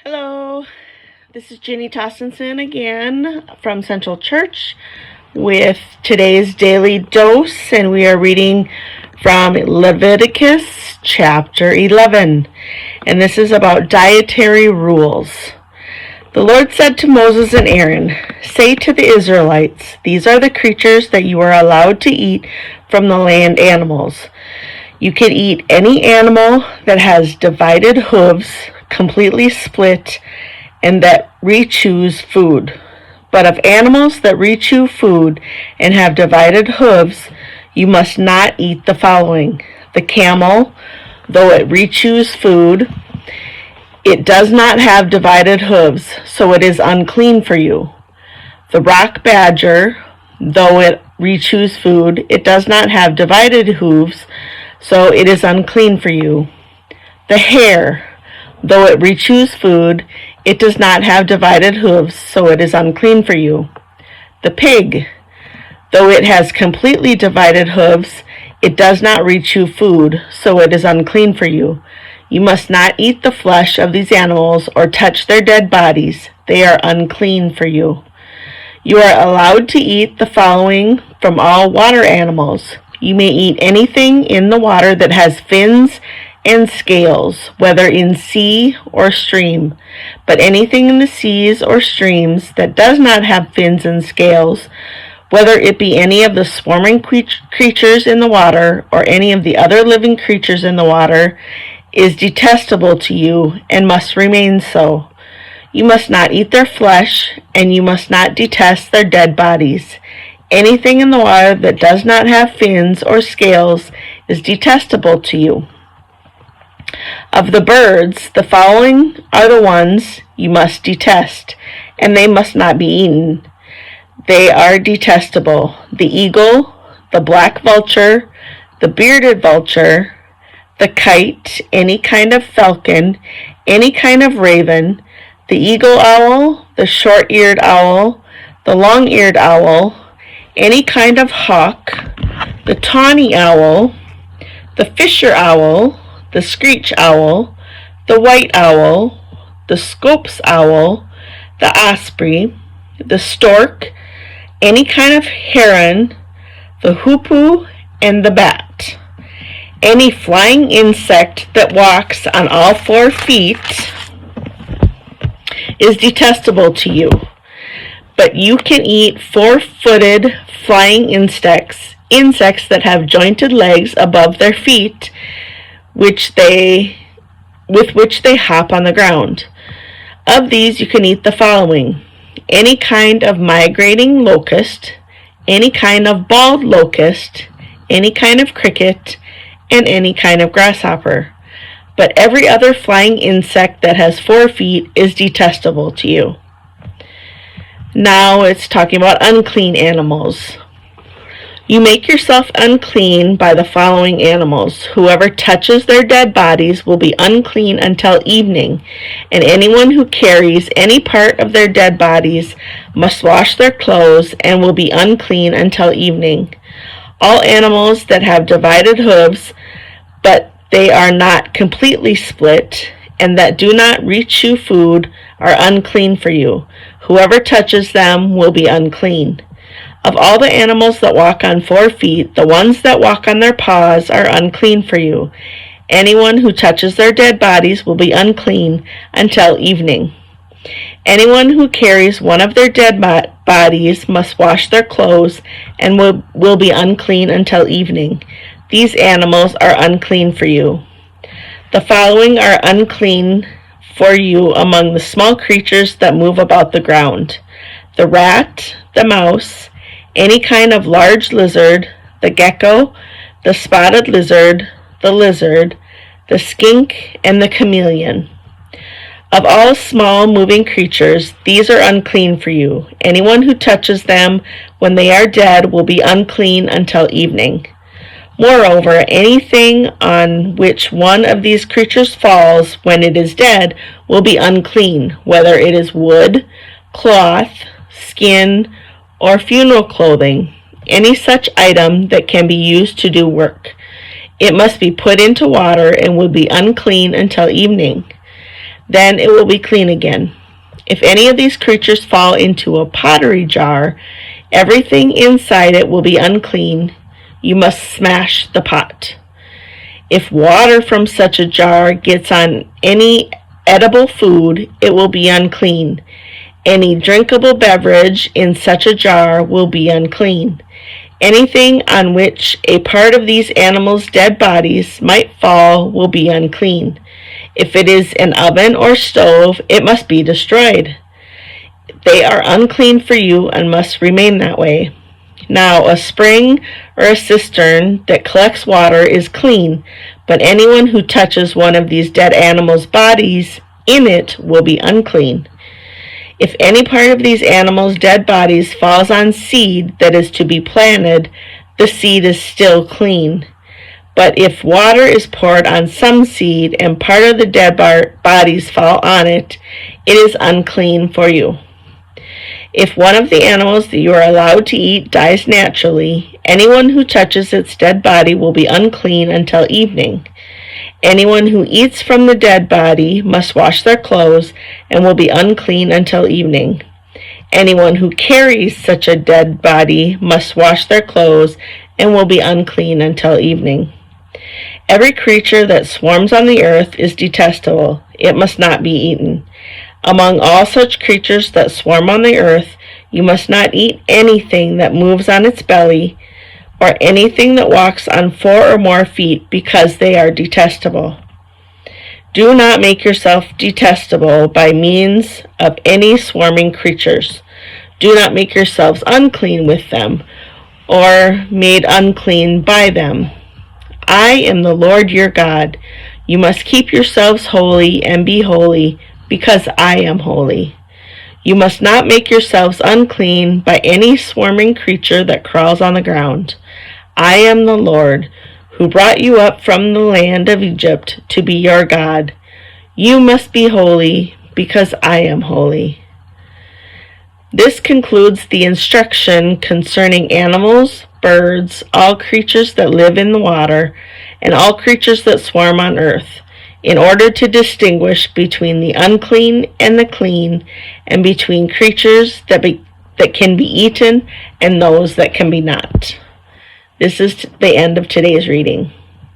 Hello, this is Jenny Tossinson again from Central Church with today's daily dose, and we are reading from Leviticus chapter 11, and this is about dietary rules. The Lord said to Moses and Aaron, "Say to the Israelites, these are the creatures that you are allowed to eat from the land animals. You can eat any animal that has divided hooves, completely split, and that rechews food. But of animals that rechew food and have divided hooves, you must not eat the following: the camel, though it rechews food, it does not have divided hooves, so it is unclean for you. The rock badger, though it rechews food, it does not have divided hooves, so it is unclean for you. The hare, though it rechews food, it does not have divided hooves, so it is unclean for you. The pig, though it has completely divided hooves, it does not rechew food, so it is unclean for you. You must not eat the flesh of these animals or touch their dead bodies. They are unclean for you. You are allowed to eat the following from all water animals. You may eat anything in the water that has fins and scales, whether in sea or stream. But anything in the seas or streams that does not have fins and scales, whether it be any of the swarming creatures in the water or any of the other living creatures in the water, is detestable to you and must remain so. You must not eat their flesh, and you must not detest their dead bodies. Anything in the water that does not have fins or scales is detestable to you. Of the birds, the following are the ones you must detest, and they must not be eaten. They are detestable: the eagle, the black vulture, the bearded vulture, the kite, any kind of falcon, any kind of raven, the eagle owl, the short-eared owl, the long-eared owl, any kind of hawk, the tawny owl, the fisher owl, the screech owl, the white owl, the scops owl, the osprey, the stork, any kind of heron, the hoopoe, and the bat. Any flying insect that walks on all 4 feet is detestable to you. But you can eat 4-footed flying insects that have jointed legs above their feet, with which they hop on the ground. Of these you can eat the following: any kind of migrating locust, any kind of bald locust, any kind of cricket, and any kind of grasshopper. But every other flying insect that has 4 feet is detestable to you. Now it's talking about unclean animals. You make yourself unclean by the following animals. Whoever touches their dead bodies will be unclean until evening, and anyone who carries any part of their dead bodies must wash their clothes and will be unclean until evening. All animals that have divided hooves, but they are not completely split, and that do not rechew food, are unclean for you. Whoever touches them will be unclean. Of all the animals that walk on 4 feet, the ones that walk on their paws are unclean for you. Anyone who touches their dead bodies will be unclean until evening. Anyone who carries one of their dead bodies must wash their clothes and will be unclean until evening. These animals are unclean for you. The following are unclean for you among the small creatures that move about the ground: the rat, the mouse, any kind of large lizard, the gecko, the spotted lizard, the skink, and the chameleon. Of all small moving creatures, these are unclean for you. Anyone who touches them when they are dead will be unclean until evening. Moreover, anything on which one of these creatures falls when it is dead will be unclean, whether it is wood, cloth, skin, or funeral clothing, any such item that can be used to do work. It must be put into water and will be unclean until evening. Then it will be clean again. If any of these creatures fall into a pottery jar, everything inside it will be unclean. You must smash the pot. If water from such a jar gets on any edible food, it will be unclean. Any drinkable beverage in such a jar will be unclean. Anything on which a part of these animals' dead bodies might fall will be unclean. If it is an oven or stove, it must be destroyed. They are unclean for you and must remain that way. Now, a spring or a cistern that collects water is clean, but anyone who touches one of these dead animals' bodies in it will be unclean. If any part of these animals' dead bodies falls on seed that is to be planted, the seed is still clean. But if water is poured on some seed and part of the dead bodies fall on it, it is unclean for you. If one of the animals that you are allowed to eat dies naturally, anyone who touches its dead body will be unclean until evening. Anyone who eats from the dead body must wash their clothes and will be unclean until evening. Anyone who carries such a dead body must wash their clothes and will be unclean until evening. Every creature that swarms on the earth is detestable. It must not be eaten. Among all such creatures that swarm on the earth, you must not eat anything that moves on its belly, or anything that walks on 4 or more feet, because they are detestable. Do not make yourself detestable by means of any swarming creatures. Do not make yourselves unclean with them, or made unclean by them. I am the Lord your God. You must keep yourselves holy and be holy, because I am holy. You must not make yourselves unclean by any swarming creature that crawls on the ground. I am the Lord, who brought you up from the land of Egypt to be your God. You must be holy, because I am holy. This concludes the instruction concerning animals, birds, all creatures that live in the water, and all creatures that swarm on earth, in order to distinguish between the unclean and the clean, and between creatures that can be eaten and those that can be not. This is the end of today's reading.